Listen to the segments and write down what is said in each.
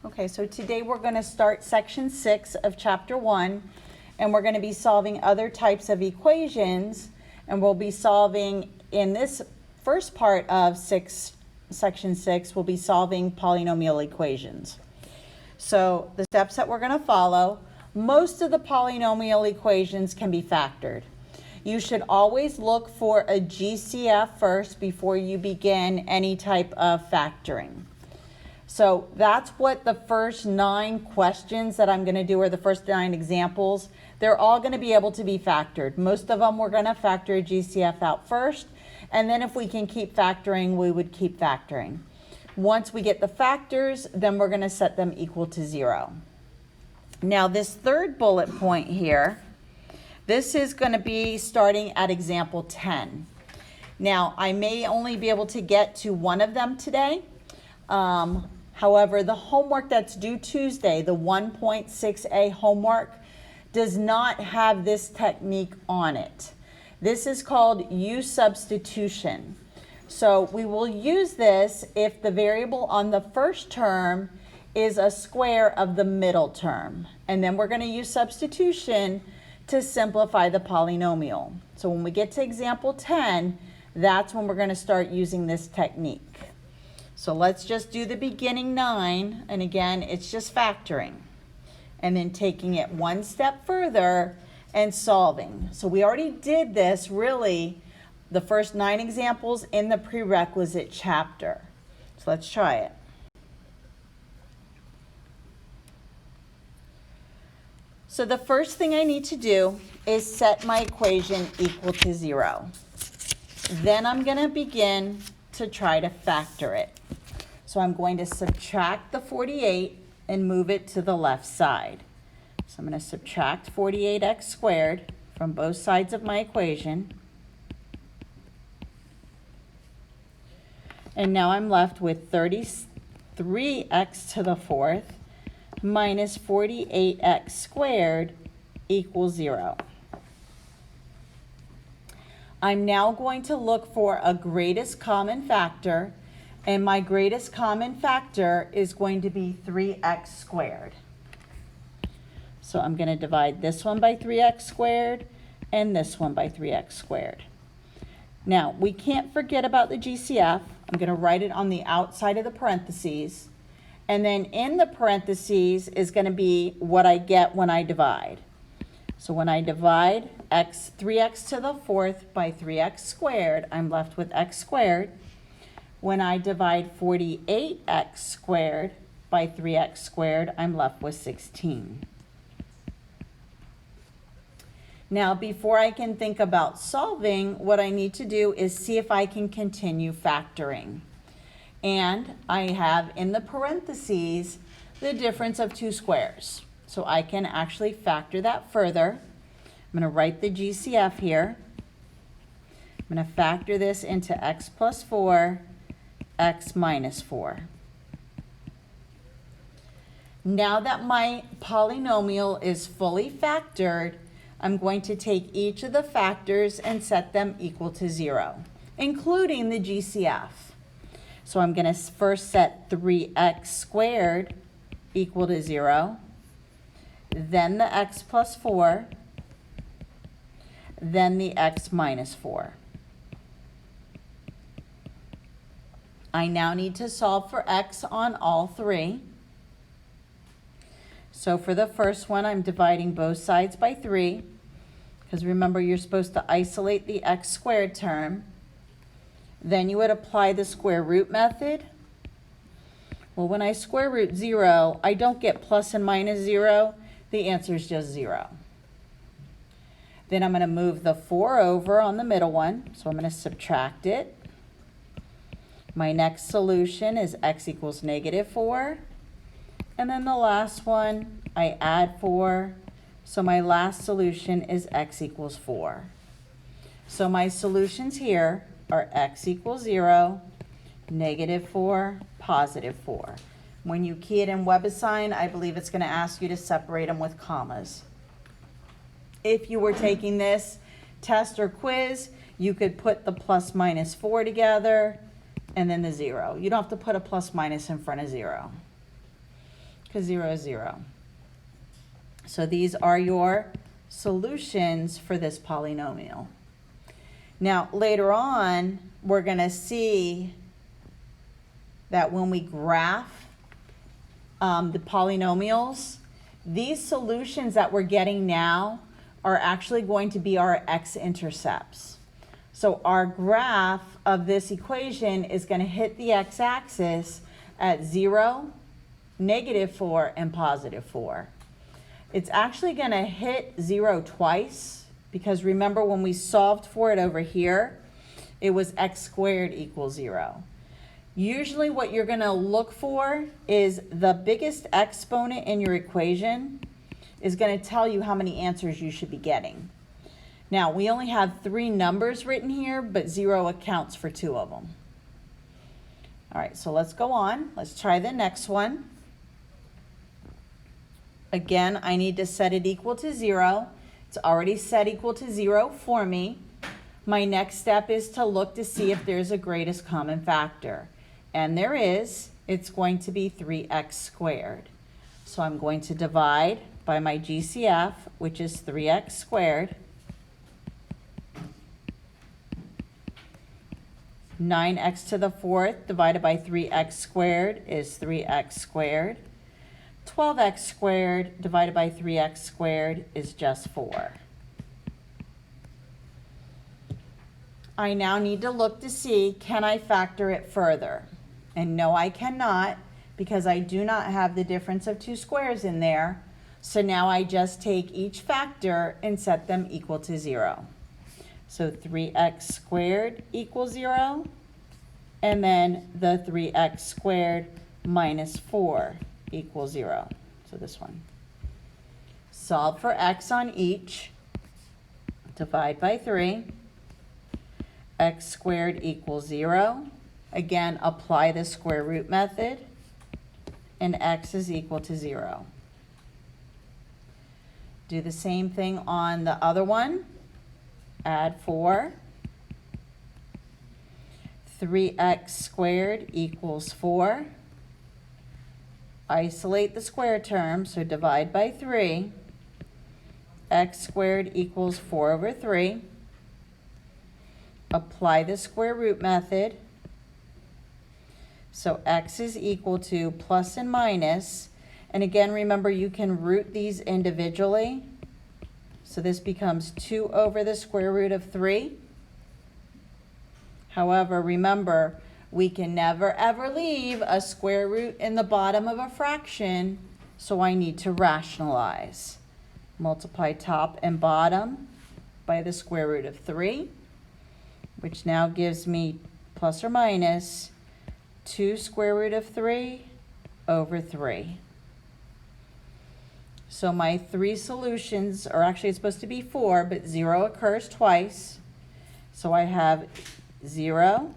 Okay, so today we're going to start section 6 of chapter 1, and we're going to be solving other types of equations, and we'll be solving in this first part of section 6, we'll be solving polynomial equations. So the steps that we're going to follow, most of the polynomial equations can be factored. You should always look for a GCF first before you begin any type of factoring. So that's what the first 9 questions that I'm going to do, or the first 9 examples, they're all going to be able to be factored. Most of them we're going to factor a GCF out first, and then if we can keep factoring, we would keep factoring. Once we get the factors, then we're going to set them equal to 0. Now this third bullet point here, this is going to be starting at example 10. Now I may only be able to get to one of them today. However, the homework that's due Tuesday, the 1.6a homework, does not have this technique on it. This is called U-Substitution. So we will use this if the variable on the first term is a square of the middle term. And then we're going to use substitution to simplify the polynomial. So when we get to example 10, that's when we're going to start using this technique. So let's just do the beginning 9, and again, it's just factoring. And then taking it one step further and solving. So we already did this, really, the first 9 examples in the prerequisite chapter. So let's try it. So the first thing I need to do is set my equation equal to 0. Then I'm going to begin to try to factor it. So I'm going to subtract the 48 and move it to the left side. So I'm going to subtract 48x squared from both sides of my equation. And now I'm left with 33x to the 4th minus 48x squared equals 0. I'm now going to look for a greatest common factor, and my greatest common factor is going to be 3x squared. So I'm going to divide this one by 3x squared and this one by 3x squared. Now, we can't forget about the GCF. I'm going to write it on the outside of the parentheses. And then in the parentheses is going to be what I get when I divide. So when I divide 3x to the 4th by 3x squared, I'm left with x squared. When I divide 48x squared by 3x squared, I'm left with 16. Now, before I can think about solving, what I need to do is see if I can continue factoring. And I have in the parentheses the difference of 2 squares. So I can actually factor that further. I'm going to write the GCF here. I'm going to factor this into x plus 4, x minus 4. Now that my polynomial is fully factored, I'm going to take each of the factors and set them equal to 0, including the GCF. So I'm going to first set 3x squared equal to 0, then the x plus 4, then the x minus 4. I now need to solve for x on all 3. So for the first one, I'm dividing both sides by 3, because remember, you're supposed to isolate the x squared term. Then you would apply the square root method. Well, when I square root 0, I don't get plus and minus 0. The answer is just 0. Then I'm going to move the 4 over on the middle one, so I'm going to subtract it. My next solution is x equals negative 4. And then the last one, I add 4. So my last solution is x equals 4. So my solutions here are x equals 0, negative 4, positive 4. When you key it in WebAssign, I believe it's going to ask you to separate them with commas. If you were taking this test or quiz, you could put the plus minus 4 together and then the 0. You don't have to put a plus minus in front of 0. because 0 is 0. So these are your solutions for this polynomial. Now, later on, we're going to see that when we graph the polynomials, these solutions that we're getting now are actually going to be our x-intercepts. So our graph of this equation is going to hit the x-axis at 0, -4, and +4. It's actually going to hit 0 twice, because remember when we solved for it over here, it was x squared equals 0. Usually what you're going to look for is the biggest exponent in your equation is going to tell you how many answers you should be getting. Now, we only have 3 numbers written here, but 0 accounts for 2 of them. All right, so let's go on. Let's try the next one. Again, I need to set it equal to 0. It's already set equal to 0 for me. My next step is to look to see if there's a greatest common factor. And there is. It's going to be 3x squared. So I'm going to divide by my GCF, which is 3x squared. 9x to the 4th divided by 3x squared is 3x squared. 12x squared divided by 3x squared is just 4. I now need to look to see, can I factor it further? And no, I cannot, because I do not have the difference of 2 squares in there. So now I just take each factor and set them equal to 0. So 3x squared equals 0, and then the 3x squared minus 4 equals 0. So this one. Solve for x on each. Divide by 3. X squared equals 0. Again, apply the square root method, and x is equal to 0. Do the same thing on the other one. Add 4. 3x squared equals 4. Isolate the square term, so divide by 3. X squared equals 4 over 3. Apply the square root method. So x is equal to plus and minus. And again, remember, you can root these individually. So this becomes 2 over the square root of 3. However, remember, we can never ever leave a square root in the bottom of a fraction, so I need to rationalize. Multiply top and bottom by the square root of 3, which now gives me plus or minus 2 square root of 3 over 3. So my 3 solutions, or actually it's supposed to be 4, but 0 occurs twice. So I have 0,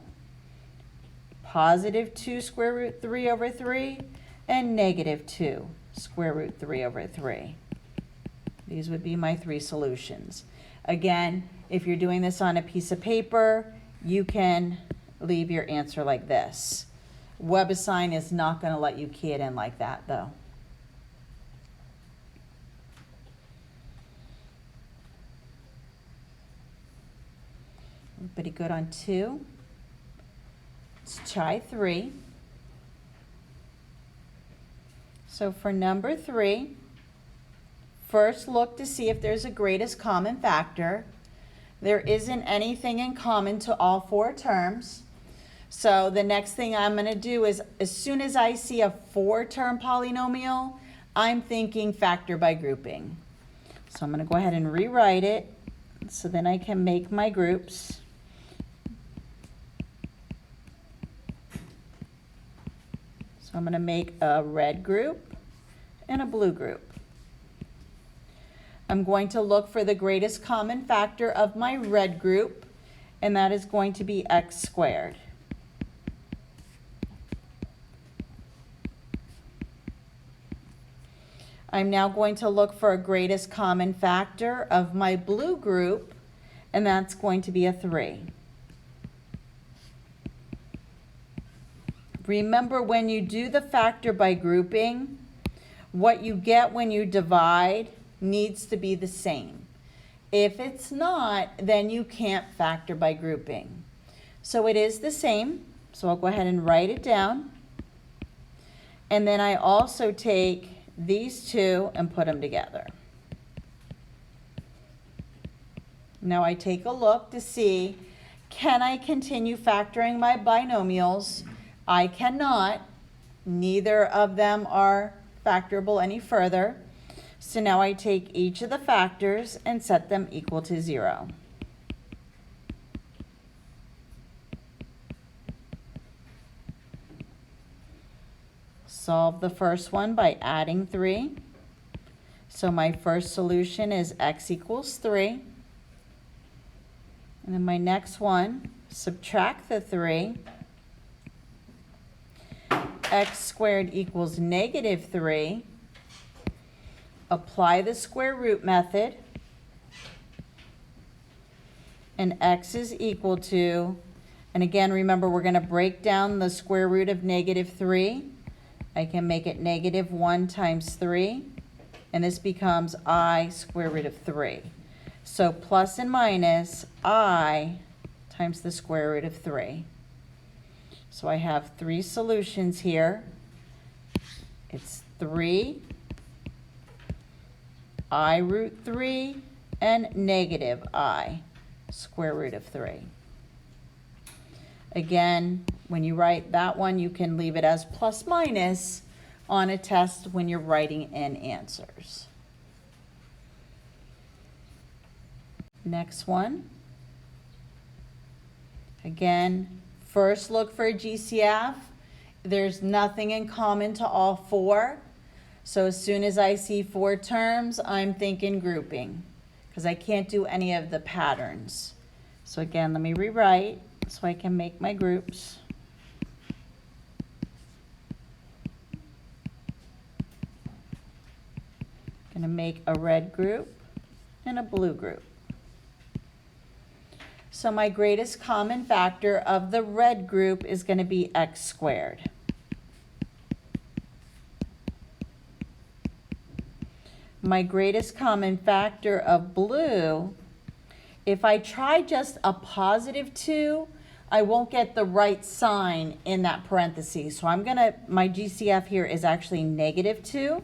positive 2 square root 3 over 3, and negative 2 square root 3 over 3. These would be my 3 solutions. Again, if you're doing this on a piece of paper, you can leave your answer like this. WebAssign is not going to let you key it in like that, though. Pretty good on 2. Let's try 3. So for number 3, first look to see if there's a greatest common factor. There isn't anything in common to all 4 terms. So the next thing I'm going to do is, as soon as I see a 4-term polynomial, I'm thinking factor by grouping. So I'm going to go ahead and rewrite it so then I can make my groups. So I'm going to make a red group and a blue group. I'm going to look for the greatest common factor of my red group, and that is going to be x squared. I'm now going to look for a greatest common factor of my blue group, and that's going to be a 3. Remember, when you do the factor by grouping, what you get when you divide needs to be the same. If it's not, then you can't factor by grouping. So it is the same, so I'll go ahead and write it down. And then I also take these two and put them together. Now I take a look to see, can I continue factoring my binomials? I cannot. Neither of them are factorable any further. So now I take each of the factors and set them equal to 0. Solve the first one by adding 3. So my first solution is x equals 3. And then my next one, subtract the 3. X squared equals negative 3. Apply the square root method. And x is equal to, and again, remember we're going to break down the square root of negative 3. I can make it negative 1 times 3. And this becomes I square root of 3. So plus and minus I times the square root of 3. So I have 3 solutions here. It's 3, I root 3, and negative I square root of 3. Again, when you write that one, you can leave it as plus minus on a test when you're writing in answers. Next one. Again, first look for a GCF. There's nothing in common to all 4. So as soon as I see 4 terms, I'm thinking grouping because I can't do any of the patterns. So again, let me rewrite so I can make my groups. I'm going to make a red group and a blue group. So my greatest common factor of the red group is going to be x squared. My greatest common factor of blue, if I try just a positive 2, I won't get the right sign in that parentheses. So my GCF here is actually negative 2.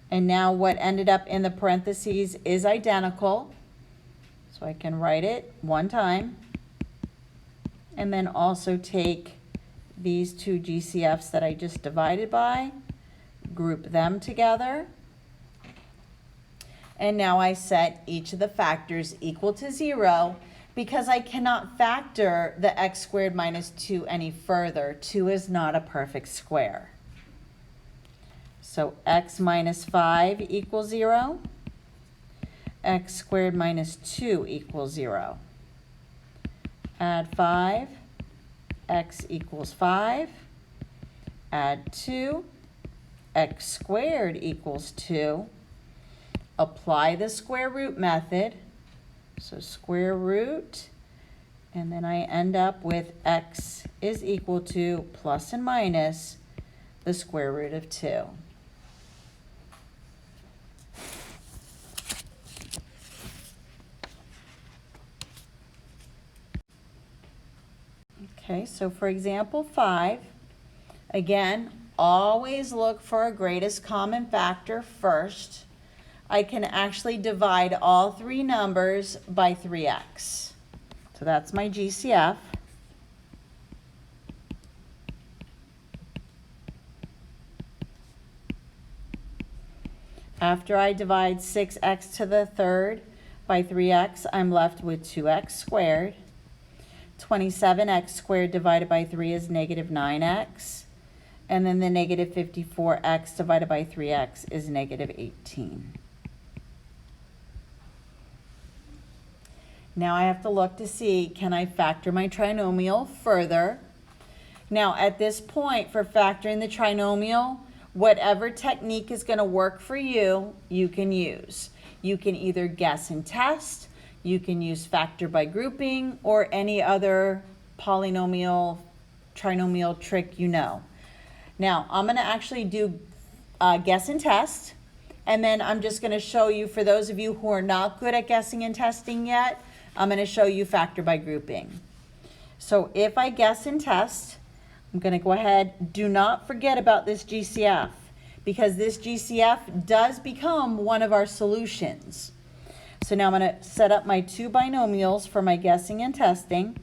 And now what ended up in the parentheses is identical. So I can write it one time. And then also take these 2 GCFs that I just divided by, group them together. And now I set each of the factors equal to 0 because I cannot factor the x squared minus 2 any further. 2 is not a perfect square. So x minus 5 equals 0. X squared minus 2 equals 0. Add 5. X equals 5. Add 2. X squared equals 2. Apply the square root method. So square root. And then I end up with x is equal to plus and minus the square root of 2. Okay, so for example 5, again, always look for a greatest common factor first. I can actually divide all 3 numbers by 3x. So that's my GCF. After I divide 6x to the third by 3x, I'm left with 2x squared. 27x squared divided by 3 is negative 9x. And then the negative 54x divided by 3x is negative 18. Now I have to look to see, can I factor my trinomial further? Now at this point, for factoring the trinomial, whatever technique is going to work for you, you can use. You can either guess and test, you can use factor by grouping, or any other polynomial trinomial trick you know. Now, I'm going to actually do guess and test, and then I'm just going to show you, for those of you who are not good at guessing and testing yet, I'm going to show you factor by grouping. So if I guess and test, I'm going to go ahead. Do not forget about this GCF, because this GCF does become one of our solutions. So now I'm going to set up my two binomials for my guessing and testing.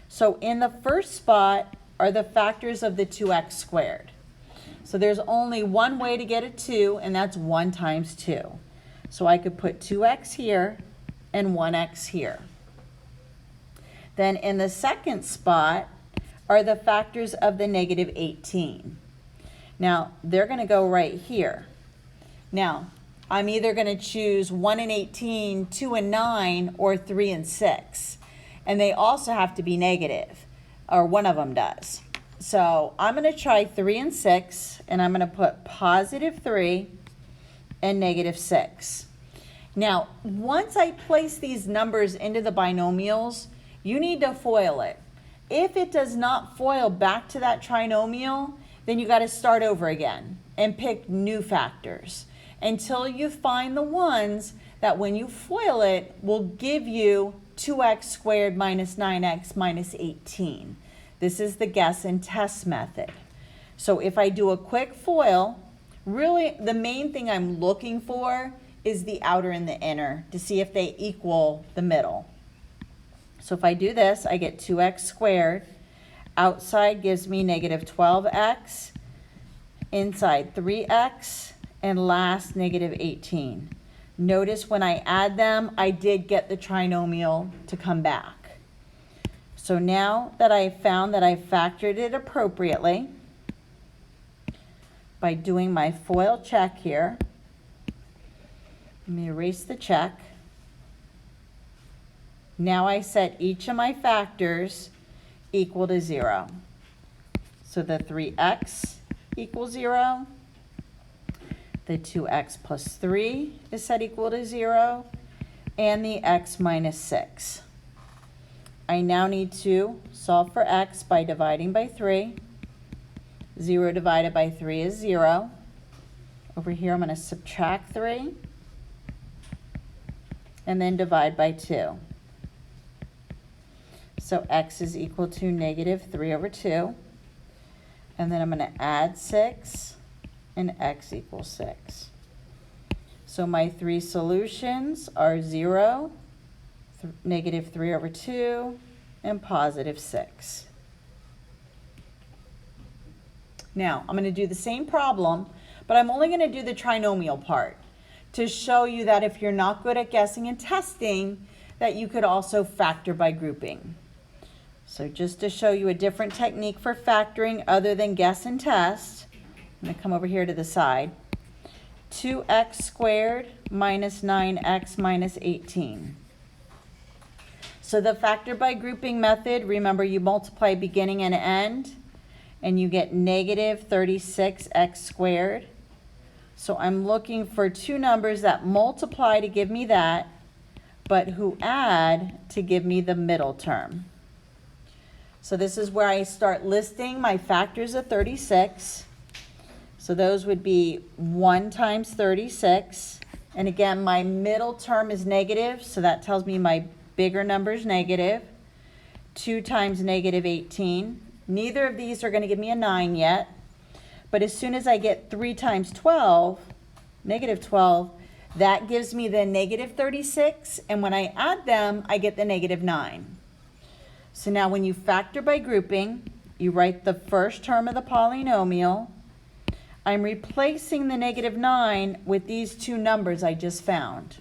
So in the first spot are the factors of the 2x squared. So there's only one way to get a 2, and that's 1 times 2. So I could put 2x here and 1x here. Then in the second spot are the factors of the negative 18. Now, they're going to go right here. Now, I'm either going to choose 1 and 18, 2 and 9, or 3 and 6. And they also have to be negative, or one of them does. So I'm going to try 3 and 6, and I'm going to put positive 3 and negative 6. Now, once I place these numbers into the binomials, you need to FOIL it. If it does not FOIL back to that trinomial, then you got to start over again and pick new factors until you find the ones that when you FOIL it will give you 2x squared minus 9x minus 18. This is the guess and test method. So if I do a quick FOIL, really the main thing I'm looking for is the outer and the inner to see if they equal the middle. So if I do this, I get 2x squared. Outside gives me negative 12x. Inside 3x. And last, negative 18. Notice when I add them, I did get the trinomial to come back. So now that I found that I factored it appropriately, by doing my FOIL check here, let me erase the check. Now I set each of my factors equal to 0. So the 3x equals 0. The 2x plus 3 is set equal to 0. And the x minus 6. I now need to solve for x by dividing by 3. 0 divided by 3 is 0. Over here I'm going to subtract 3. And then divide by 2. So x is equal to negative 3 over 2. And then I'm going to add 6, and x equals 6. So my three solutions are 0, negative 3 over 2, and positive 6. Now, I'm going to do the same problem, but I'm only going to do the trinomial part to show you that if you're not good at guessing and testing, that you could also factor by grouping. So just to show you a different technique for factoring other than guess and test, I'm going to come over here to the side. 2x squared minus 9x minus 18. So the factor by grouping method, remember you multiply beginning and end, and you get negative 36x squared. So I'm looking for two numbers that multiply to give me that, but who add to give me the middle term. So this is where I start listing my factors of 36. So those would be 1 times 36. And again, my middle term is negative, so that tells me my bigger number is negative. 2 times negative 18. Neither of these are going to give me a 9 yet. But as soon as I get 3 times 12, negative 12, that gives me the negative 36. And when I add them, I get the negative 9. So now when you factor by grouping, you write the first term of the polynomial. I'm replacing the negative 9 with these two numbers I just found.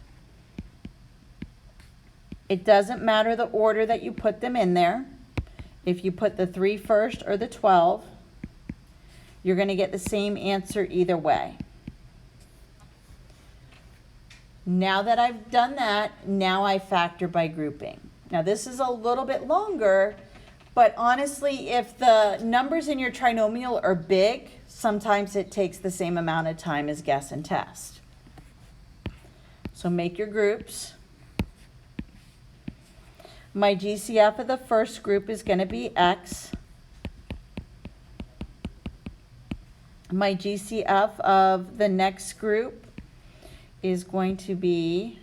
It doesn't matter the order that you put them in there. If you put the 3 first or the 12, you're going to get the same answer either way. Now that I've done that, now I factor by grouping. Now this is a little bit longer, but honestly, if the numbers in your trinomial are big, sometimes it takes the same amount of time as guess and test. So make your groups. My GCF of the first group is going to be x. My GCF of the next group is going to be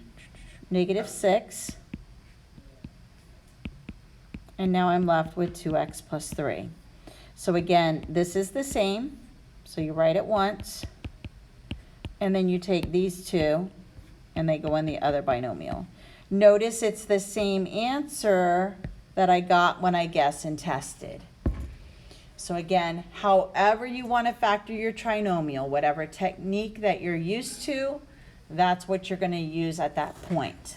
-6. And now I'm left with 2x plus 3. So again, this is the same. So you write it once. And then you take these two, and they go in the other binomial. Notice it's the same answer that I got when I guessed and tested. So again, however you want to factor your trinomial, whatever technique that you're used to, that's what you're going to use at that point.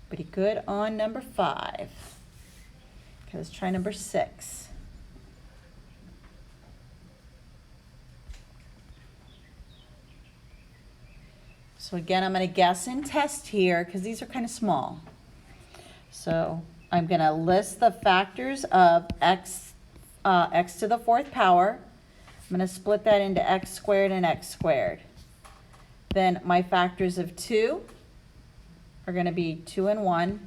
Pretty good on number 5. Okay, let's try number 6. So again, I'm going to guess and test here because these are kind of small. So I'm going to list the factors of x to the 4th power. I'm going to split that into x squared and x squared. Then my factors of 2 are going to be 2 and 1.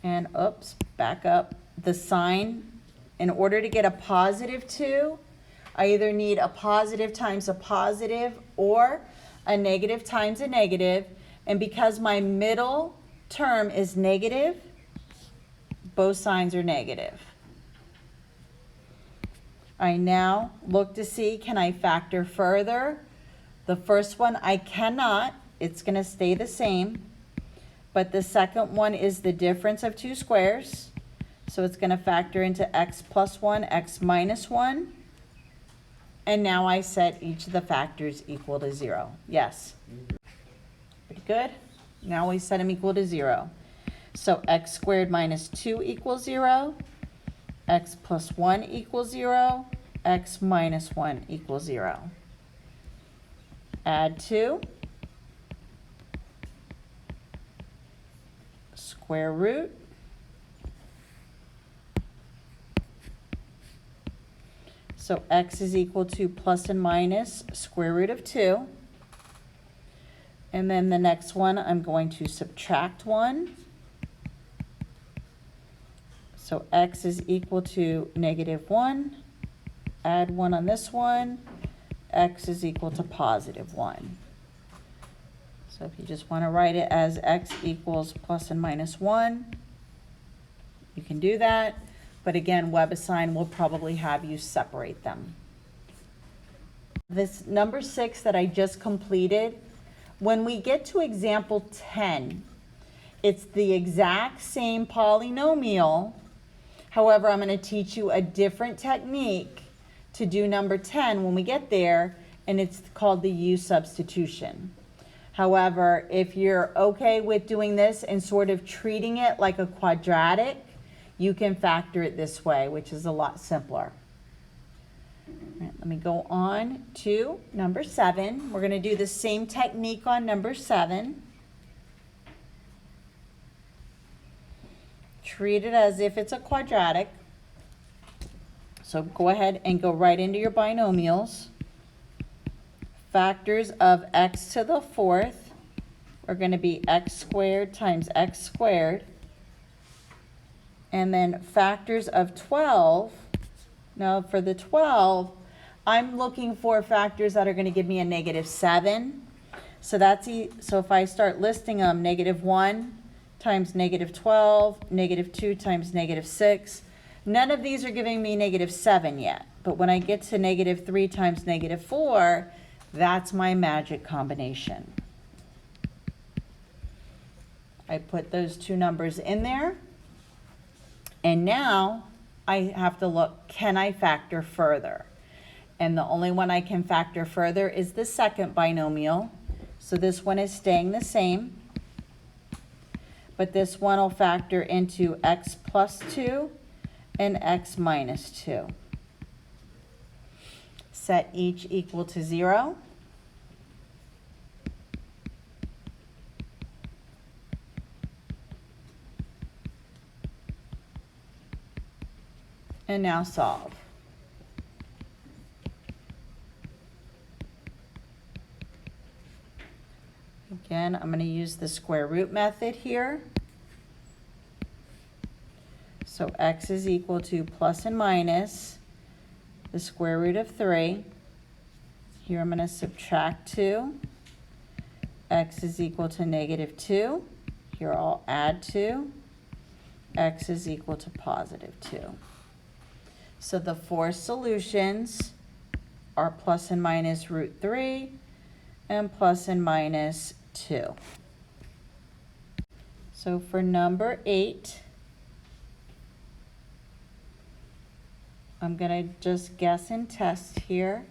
And oops, back up. The sign, in order to get a positive 2, I either need a positive times a positive or a negative times a negative. And because my middle term is negative, both signs are negative. I now look to see, can I factor further? The first one I cannot. It's going to stay the same. But the second one is the difference of 2 squares. So it's going to factor into x plus 1, x minus 1. And now I set each of the factors equal to 0. Yes? Pretty good. Now we set them equal to 0. So x squared minus 2 equals 0. X plus 1 equals 0. X minus 1 equals 0. Add 2. Square root. So x is equal to plus and minus square root of 2. And then the next one, I'm going to subtract 1. So x is equal to -1. Add 1 on this one. X is equal to +1. So if you just want to write it as x equals plus and minus 1, you can do that. But again, WebAssign will probably have you separate them. This number 6 that I just completed, when we get to example 10, it's the exact same polynomial. However, I'm going to teach you a different technique to do number 10 when we get there, and it's called the U-Substitution. However, if you're okay with doing this and sort of treating it like a quadratic, you can factor it this way, which is a lot simpler. All right, let me go on to number 7. We're going to do the same technique on number 7. Treat it as if it's a quadratic. So go ahead and go right into your binomials. Factors of x to the 4th are going to be x squared times x squared. And then factors of 12, now for the 12, I'm looking for factors that are going to give me a -7. So so if I start listing them, -1 times -12, -2 times -6, none of these are giving me -7 yet. But when I get to -3 times -4, that's my magic combination. I put those two numbers in there. And now I have to look, can I factor further? And the only one I can factor further is the second binomial. So this one is staying the same. But this one will factor into x plus 2 and x minus 2. Set each equal to 0. And now solve. Again, I'm going to use the square root method here. So x is equal to plus and minus the square root of 3. Here I'm going to subtract 2. X is equal to negative 2. Here I'll add 2. X is equal to positive 2. So the four solutions are plus and minus root 3 and plus and minus 2. So for number 8, I'm going to just guess and test here.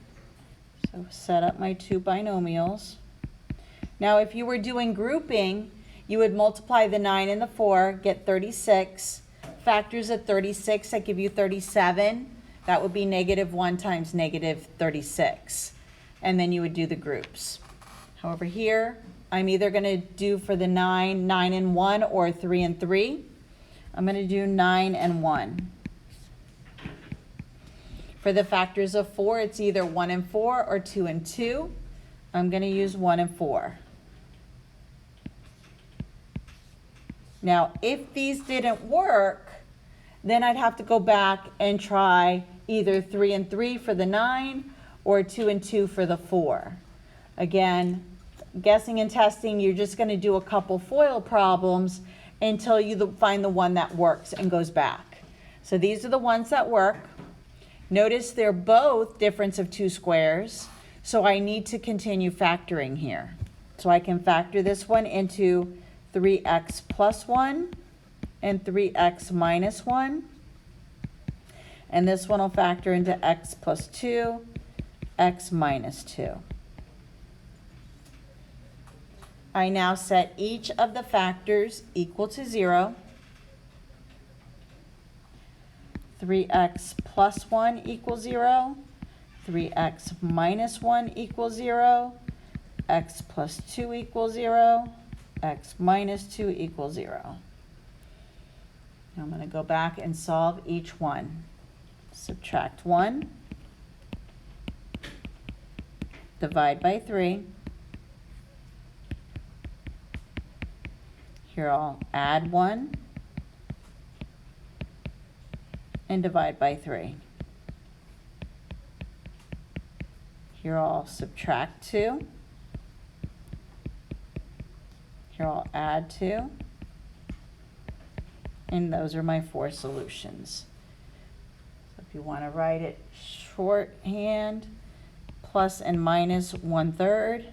So set up my two binomials. Now if you were doing grouping, you would multiply the 9 and the 4, get 36. Factors of 36 that give you 37. That would be negative 1 times negative 36. And then you would do the groups. However here, I'm either going to do for the 9, 9 and 1, or 3 and 3. I'm going to do 9 and 1. For the factors of 4, it's either 1 and 4 or 2 and 2. I'm going to use 1 and 4. Now, if these didn't work, then I'd have to go back and try either 3 and 3 for the 9 or 2 and 2 for the 4. Again, guessing and testing, you're just going to do a couple FOIL problems until you find the one that works and goes back. So these are the ones that work. Notice they're both difference of two squares, so I need to continue factoring here. So I can factor this one into 3x plus 1 and 3x minus 1. And this one will factor into x plus 2, x minus 2. I now set each of the factors equal to 0. 3x plus 1 equals 0. 3x minus 1 equals 0. X plus 2 equals 0. X minus 2 equals 0. I'm going to go back and solve each one. Subtract 1. Divide by 3. Here I'll add 1 and divide by 3. Here I'll subtract 2. Here I'll add 2. And those are my four solutions. So if you want to write it shorthand, plus and minus 1/3,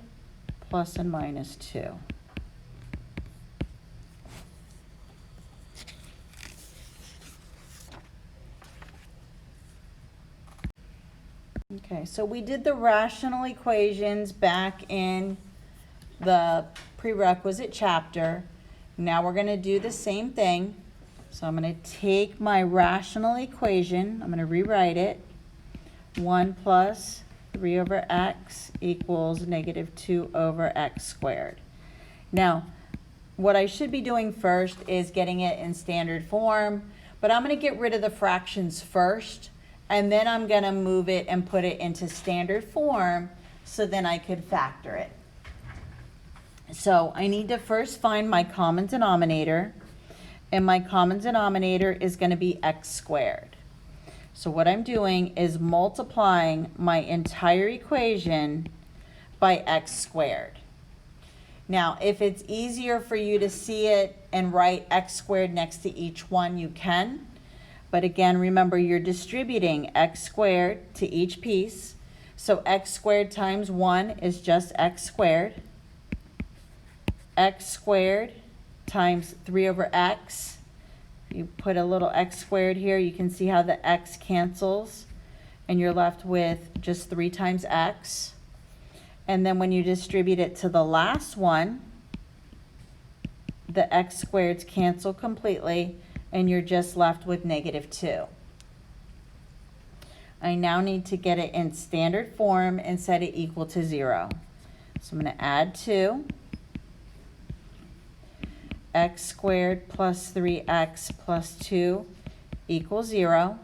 plus and minus 2. Okay, so we did the rational equations back in the prerequisite chapter. Now we're going to do the same thing. So I'm going to take my rational equation, I'm going to rewrite it. 1 plus 3 over x equals negative 2 over x squared. Now, what I should be doing first is getting it in standard form, but I'm going to get rid of the fractions first, and then I'm going to move it and put it into standard form so then I could factor it. So I need to first find my common denominator, and my common denominator is going to be x squared. So what I'm doing is multiplying my entire equation by x squared. Now, if it's easier for you to see it and write x squared next to each one, you can. But again, remember, you're distributing x squared to each piece. So x squared times 1 is just x squared. X squared times 3 over x. You put a little x squared here, you can see how the x cancels, and you're left with just 3 times x. And then when you distribute it to the last one, the x squareds cancel completely, and you're just left with negative 2. I now need to get it in standard form and set it equal to 0. So I'm going to add 2. X squared plus 3x plus 2 equals 0.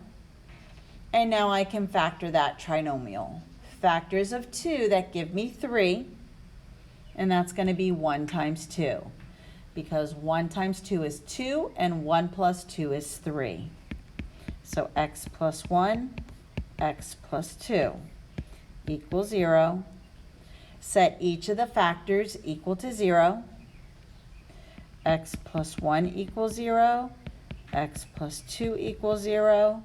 And now I can factor that trinomial. Factors of 2 that give me 3, and that's going to be 1 times 2. Because 1 times 2 is 2, and 1 plus 2 is 3. So x plus 1 x plus 2 equals 0. Set each of the factors equal to 0. X plus 1 equals 0. X plus 2 equals 0.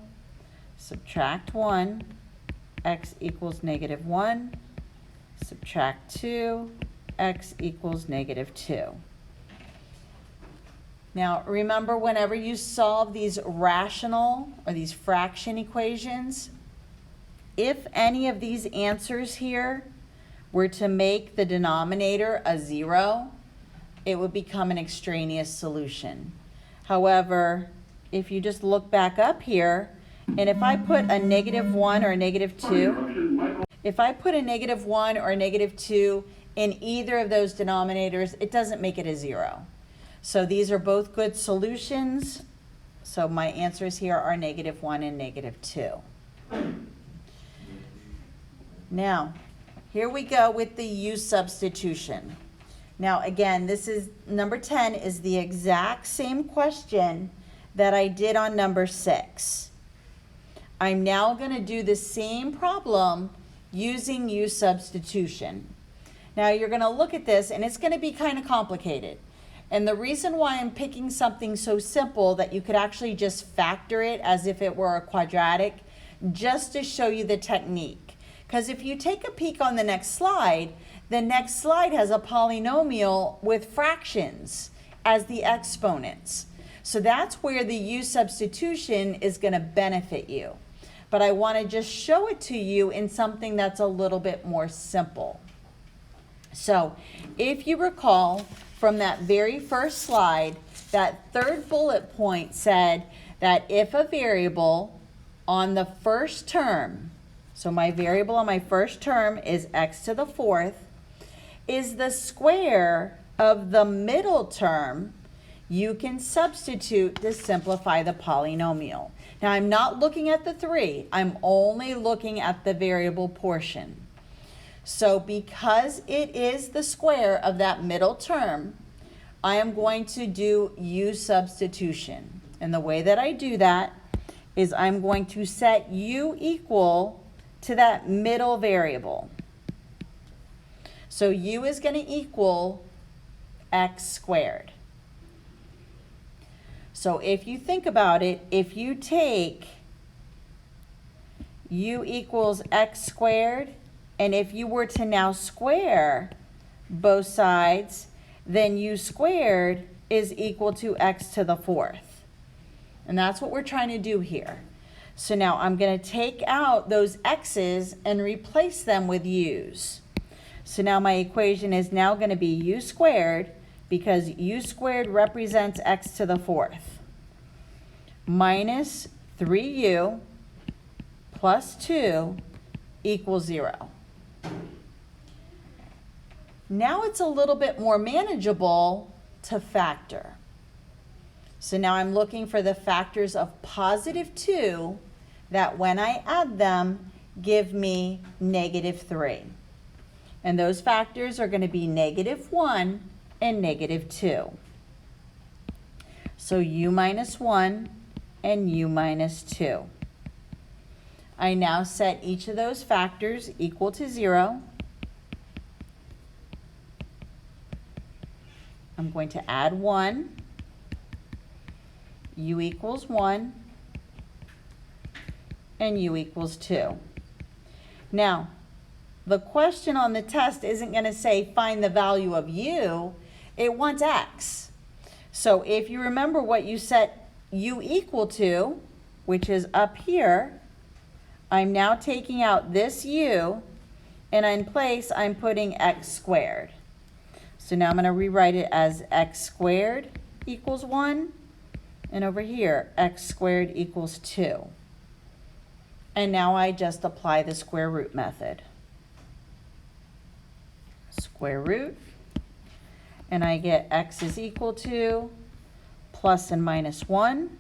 Subtract 1. X equals negative 1. Subtract 2. X equals negative 2. Now, remember, whenever you solve these rational or these fraction equations, if any of these answers here were to make the denominator a 0, it would become an extraneous solution. However, if you just look back up here, and if I put a negative 1 or a negative 2, if I put a negative 1 or a negative 2 in either of those denominators, it doesn't make it a 0. So these are both good solutions. So my answers here are negative 1 and negative 2. Now, here we go with the U-substitution. Now again, this is number 10 is the exact same question that I did on number 6. I'm now going to do the same problem using U-substitution. Now you're going to look at this and it's going to be kind of complicated. And the reason why I'm picking something so simple that you could actually just factor it as if it were a quadratic, just to show you the technique. Because if you take a peek on the next slide has a polynomial with fractions as the exponents. So that's where the U-substitution is going to benefit you. But I want to just show it to you in something that's a little bit more simple. So if you recall from that very first slide, that third bullet point said that if a variable on the first term, so my variable on my first term is x to the 4th, is the square of the middle term, you can substitute to simplify the polynomial. Now I'm not looking at the 3, I'm only looking at the variable portion. So because it is the square of that middle term, I am going to do U-substitution. And the way that I do that is I'm going to set U equal to that middle variable. So U is going to equal x squared. So if you think about it, if you take U equals x squared, and if you were to now square both sides, then U squared is equal to x to the 4th. And that's what we're trying to do here. So now I'm going to take out those x's and replace them with u's. So now my equation is now going to be U squared, because U squared represents x to the 4th, minus 3u plus 2 equals 0. Now it's a little bit more manageable to factor. So now I'm looking for the factors of positive 2 that when I add them give me negative 3. And those factors are going to be negative 1 and negative 2. So U minus 1 and U minus 2. I now set each of those factors equal to 0. I'm going to add 1. U equals 1. And U equals 2. Now, the question on the test isn't going to say find the value of U. It wants x. So if you remember what you set U equal to, which is up here, I'm now taking out this U, and in place I'm putting x squared. So now I'm going to rewrite it as x squared equals 1, and over here x squared equals 2. And now I just apply the square root method. Square root, and I get x is equal to plus and minus 1.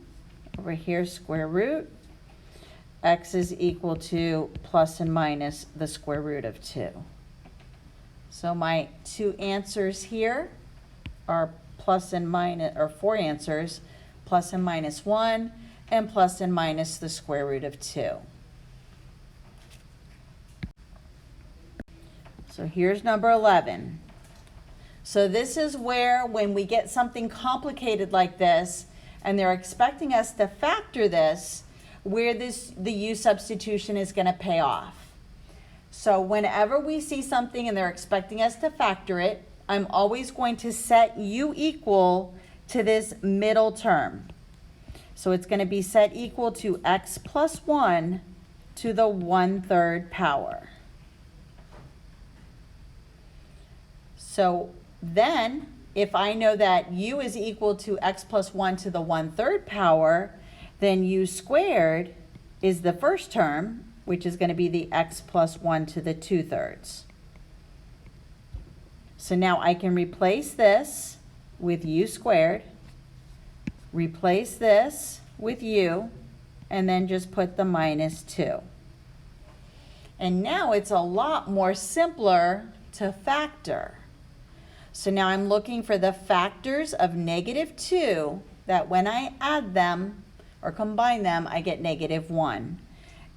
Over here, square root. X is equal to plus and minus the square root of 2. So my two answers here are plus and minus, or 4 answers, plus and minus 1, and plus and minus the square root of 2. So here's number 11. So this is where, when we get something complicated like this, and they're expecting us to factor this, where the U substitution is going to pay off. So whenever we see something and they're expecting us to factor it, I'm always going to set U equal to this middle term. So it's going to be set equal to x plus 1 to the 1/3 power. So then, if I know that U is equal to x plus 1 to the 1/3 power, then U squared is the first term, which is going to be the x plus 1 to the 2/3. So now I can replace this with U squared, replace this with U, and then just put the minus 2. And now it's a lot more simpler to factor. So now I'm looking for the factors of -2 that when I add them or combine them, I get -1.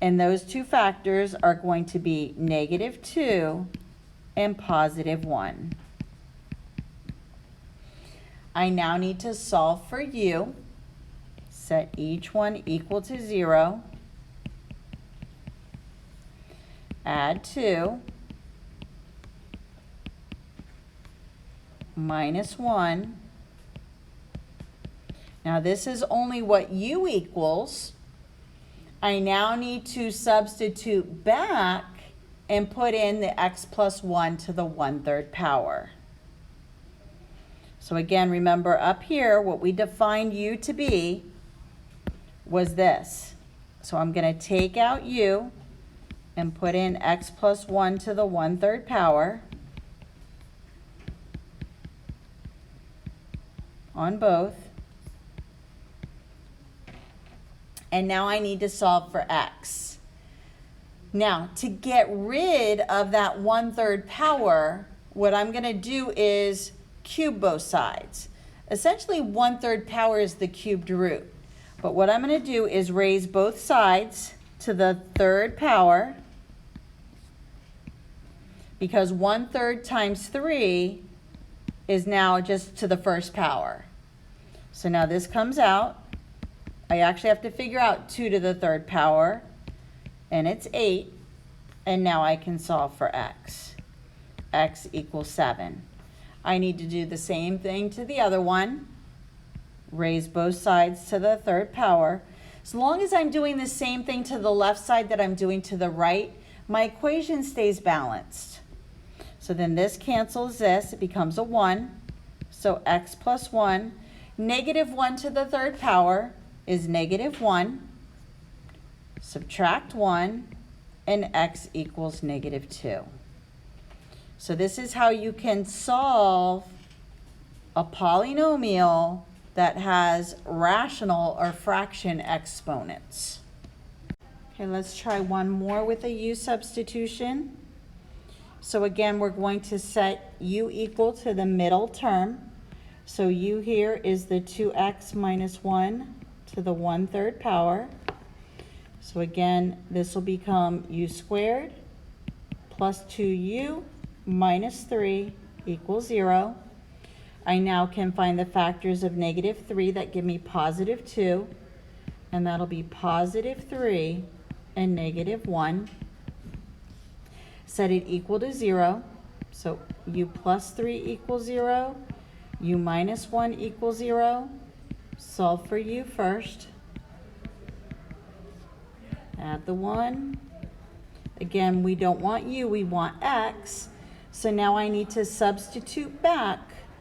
And those two factors are going to be -2 and +1. I now need to solve for U. Set each one equal to 0. Add 2. -1. Now this is only what U equals. I now need to substitute back and put in the x plus 1 to the 1/3 power. So again, remember up here what we defined U to be was this. So I'm going to take out U and put in x plus 1 to the 1/3 power on both. And now I need to solve for x. Now, to get rid of that 1/3 power, what I'm going to do is cube both sides. Essentially, 1/3 power is the cubed root. But what I'm going to do is raise both sides to the 3rd power, because 1/3 times 3 is now just to the 1st power. So now this comes out. I actually have to figure out 2 to the 3rd power, and it's 8. And now I can solve for x. X equals 7. I need to do the same thing to the other one. Raise both sides to the 3rd power. As long as I'm doing the same thing to the left side that I'm doing to the right, my equation stays balanced. So then this cancels this. It becomes a 1. So x plus 1. -1 to the 3rd power is -1. Subtract 1, and x equals -2. So this is how you can solve a polynomial that has rational or fraction exponents. Okay, let's try one more with a U substitution. So again, we're going to set U equal to the middle term. So U here is the 2x minus 1 to the 1/3 power. So again, this will become U squared plus 2U minus 3 equals 0. I now can find the factors of -3 that give me +2, and that'll be +3 and -1. Set it equal to 0, so U plus 3 equals 0, U minus 1 equals 0. Solve for U first. Add the 1. Again, we don't want U, we want x. So now I need to substitute back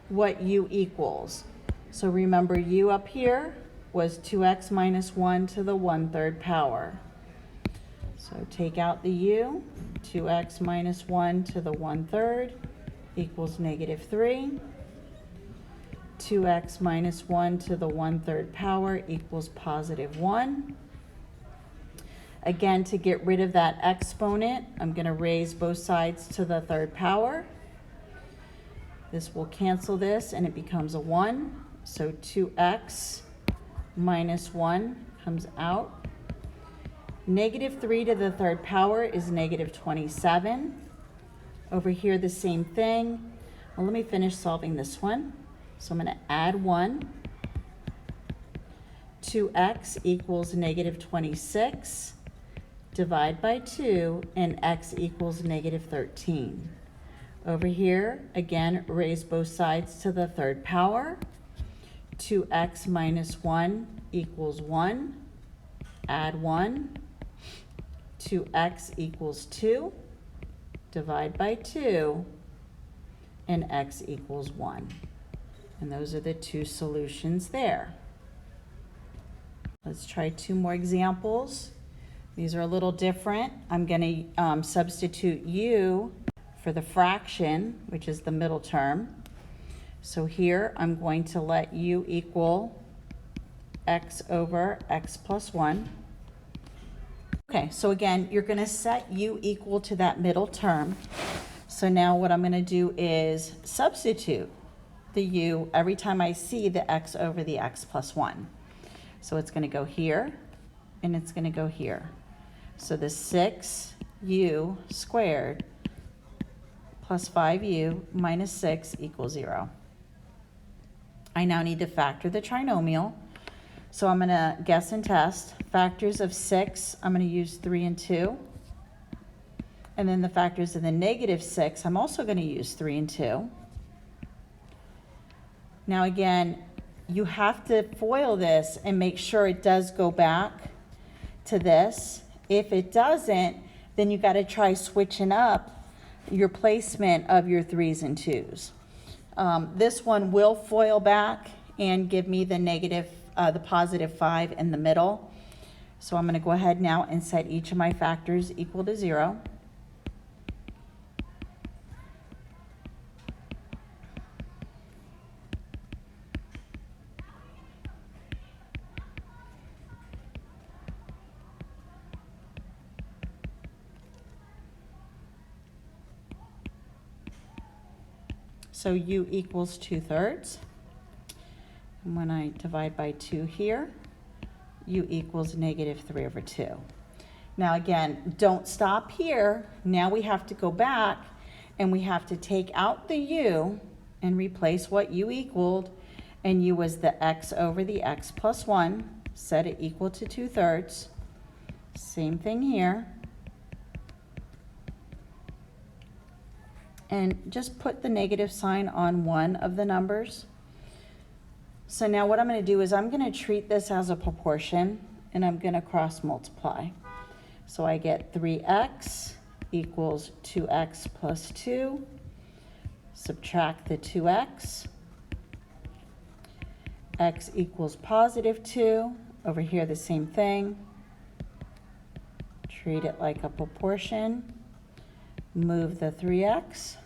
what U equals. So remember, U up here was 2x minus 1 to the 1/3 power. So take out the U. 2x minus 1 to the 1/3 equals -3. 2x minus 1 to the 1/3 power equals +1. Again, to get rid of that exponent, I'm going to raise both sides to the 3rd power. This will cancel this, and it becomes a 1. So 2x minus 1 comes out. -3 to the 3rd power is -27. Over here, the same thing. Well, let me finish solving this one. So I'm going to add 1. 2x equals negative 26. Divide by 2, and x equals negative 13. Over here, again, raise both sides to the third power. 2x minus 1 equals 1. Add 1. 2x equals 2. Divide by 2, and x equals 1. And those are the two solutions there. Let's try 2 more examples. These are a little different. I'm going to substitute u for the fraction, which is the middle term. So here I'm going to let u equal x over x plus 1. Okay, so again, you're going to set u equal to that middle term. So now what I'm going to do is substitute the u every time I see the x over the x plus 1. So it's going to go here, and it's going to go here. So the 6u squared plus 5u minus 6 equals 0. I now need to factor the trinomial. So I'm going to guess and test. Factors of 6, I'm going to use 3 and 2. And then the factors of the negative 6, I'm also going to use 3 and 2. Now again, you have to FOIL this and make sure it does go back to this. If it doesn't, then you got to try switching up your placement of your 3's and 2's. This one will FOIL back and give me the positive 5 in the middle. So I'm going to go ahead now and set each of my factors equal to 0. So u equals 2/3. And when I divide by 2 here, u equals negative 3 over 2. Now again, don't stop here. Now we have to go back and we have to take out the u and replace what u equaled. And u was the x over the x plus 1. Set it equal to 2/3. Same thing here. And just put the negative sign on one of the numbers. So now what I'm going to do is I'm going to treat this as a proportion, and I'm going to cross multiply. So I get 3x equals 2x plus 2. Subtract the 2x. X equals positive 2. Over here the same thing. Treat it like a proportion. Move the 3x.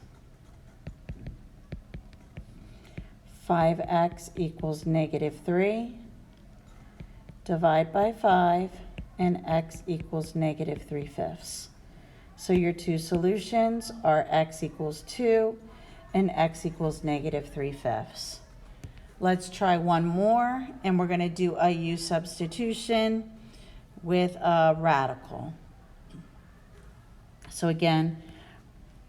5x equals negative 3. Divide by 5, and x equals negative 3/5. So your two solutions are x equals 2 and x equals negative 3/5. Let's try one more, and we're going to do a U-substitution with a radical. So again,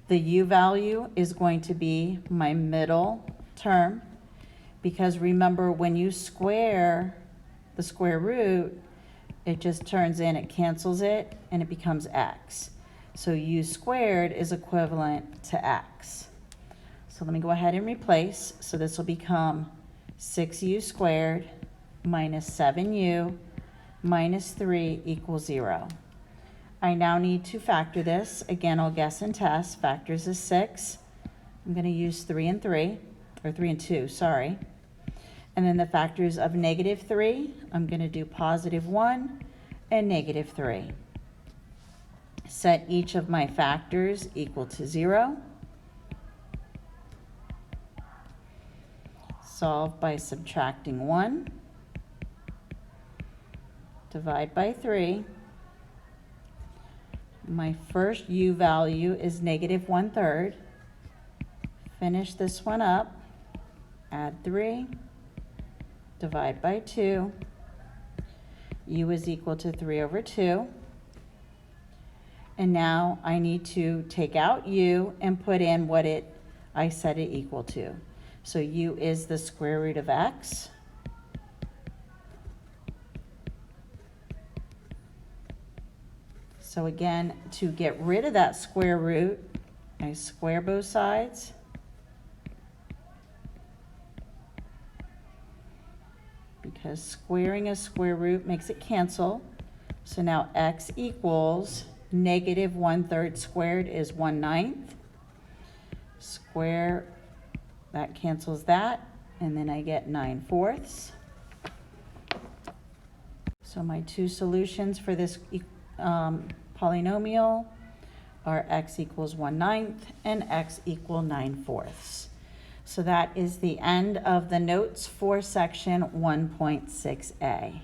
the u value is going to be my middle term, because remember, when you square the square root, it just turns in, it cancels it, and it becomes x. So u squared is equivalent to x. So let me go ahead and replace. So this will become 6u squared minus 7u minus 3 equals 0. I now need to factor this. Again, I'll guess and test. Factors is 6. I'm going to use 3 and 2, sorry. And then the factors of negative 3, I'm going to do positive 1 and negative 3. Set each of my factors equal to 0. Solve by subtracting 1. Divide by 3. My first u value is negative 1/3. Finish this one up. Add 3. Divide by 2. U is equal to 3 over 2. And now I need to take out u and put in what I set it equal to. So u is the square root of x. So again, to get rid of that square root, I square both sides. Because squaring a square root makes it cancel. So now x equals negative 1/3 squared is 1/9. Square, that cancels that, and then I get 9/4. So my two solutions for this polynomial are x equals 1/9 and x equal 9/4. So that is the end of the notes for section 1.6a.